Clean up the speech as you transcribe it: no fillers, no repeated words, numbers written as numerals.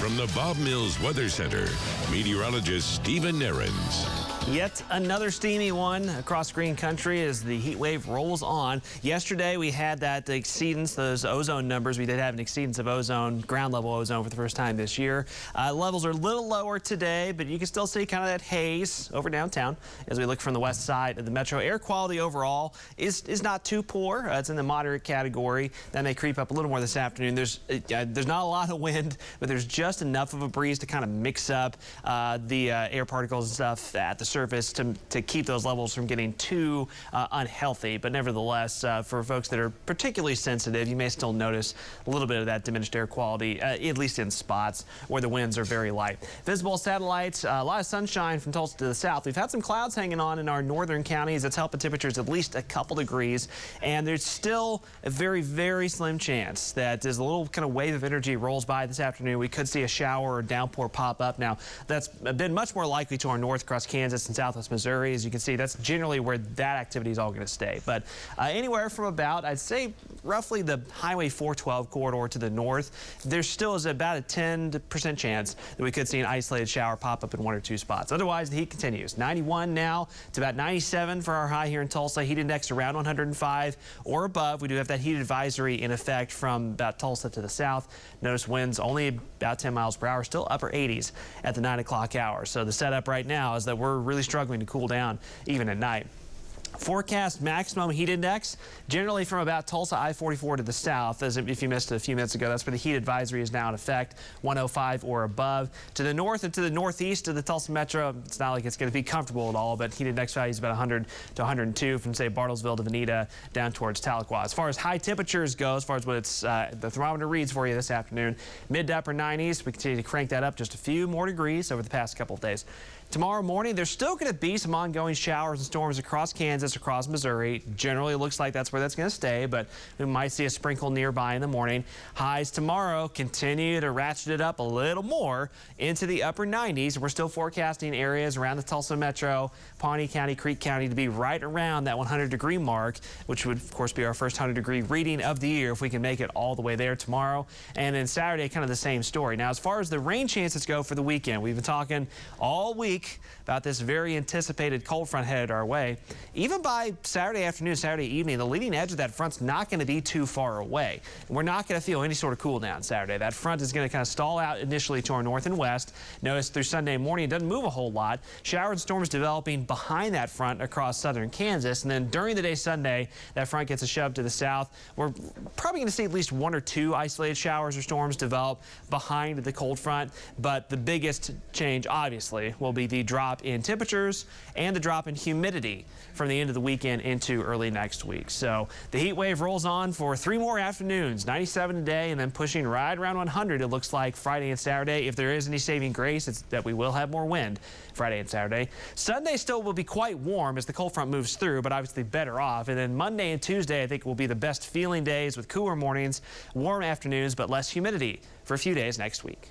From the Bob Mills Weather Center, meteorologist Stephen Nehrenz. Yet another steamy one across green country as the heat wave rolls on. Yesterday we had that exceedance, those ozone numbers. We did have an exceedance of ozone, ground level ozone for the first time this year. Levels are a little lower today, but you can still see kind of that haze over downtown as we look from the west side of the metro. Air quality overall is not too poor. It's in the moderate category. That may creep up a little more this afternoon. There's not a lot of wind, but there's just enough of a breeze to kind of mix up the air particles and stuff at the surface to keep those levels from getting too unhealthy. But nevertheless, for folks that are particularly sensitive, you may still notice a little bit of that diminished air quality, at least in spots where the winds are very light. Visible satellites, a lot of sunshine from Tulsa to the south. We've had some clouds hanging on in our northern counties. That's helping temperatures at least a couple degrees. And there's still a very, very slim chance that as a little kind of wave of energy rolls by this afternoon, we could see a shower or downpour pop up. Now, that's been much more likely to our north across Kansas and southwest Missouri. As you can see, that's generally where that activity is all going to stay. But anywhere from about, I'd say, roughly the Highway 412 corridor to the north, there still is about a 10% chance that we could see an isolated shower pop up in one or two spots. Otherwise, the heat continues. 91 now to about 97 for our high here in Tulsa. Heat index around 105 or above. We do have that heat advisory in effect from about Tulsa to the south. Notice winds only about 10 miles per hour, still upper 80s at the 9 o'clock hour. So the setup right now is that we're really struggling to cool down even at night. Forecast maximum heat index generally from about Tulsa I-44 to the south. As if you missed it a few minutes ago, that's where the heat advisory is now in effect, 105 or above. To the north and to the northeast of the Tulsa metro, it's not like it's going to be comfortable at all, but heat index value is about 100 to 102 from, say, Bartlesville to Veneta down towards Tahlequah. As far as high temperatures go, as far as what it's the thermometer reads for you this afternoon, mid to upper 90s. We continue to crank that up just a few more degrees over the past couple of days. Tomorrow morning, there's still going to be some ongoing showers and storms across Kansas, across Missouri. Generally, it looks like that's where that's going to stay, but we might see a sprinkle nearby in the morning. Highs tomorrow continue to ratchet it up a little more into the upper 90s. We're still forecasting areas around the Tulsa metro, Pawnee County, Creek County to be right around that 100-degree mark, which would, of course, be our first 100-degree reading of the year if we can make it all the way there tomorrow. And then Saturday, kind of the same story. Now, as far as the rain chances go for the weekend, we've been talking all week about this very anticipated cold front headed our way. Even by Saturday afternoon, Saturday evening, the leading edge of that front's not going to be too far away. We're not going to feel any sort of cool down Saturday. That front is going to kind of stall out initially to our north and west. Notice through Sunday morning, it doesn't move a whole lot. Showers and storms developing behind that front across southern Kansas. And then during the day Sunday, that front gets a shove to the south. We're probably going to see at least one or two isolated showers or storms develop behind the cold front. But the biggest change, obviously, will be the drop in temperatures and the drop in humidity from the end of the weekend into early next week. So the heat wave rolls on for 3 more afternoons, 97 today, and then pushing right around 100, it looks like, Friday and Saturday. If there is any saving grace, it's that we will have more wind Friday and Saturday. Sunday still will be quite warm as the cold front moves through, but obviously better off. And then Monday and Tuesday, I think, will be the best feeling days with cooler mornings, warm afternoons, but less humidity for a few days next week.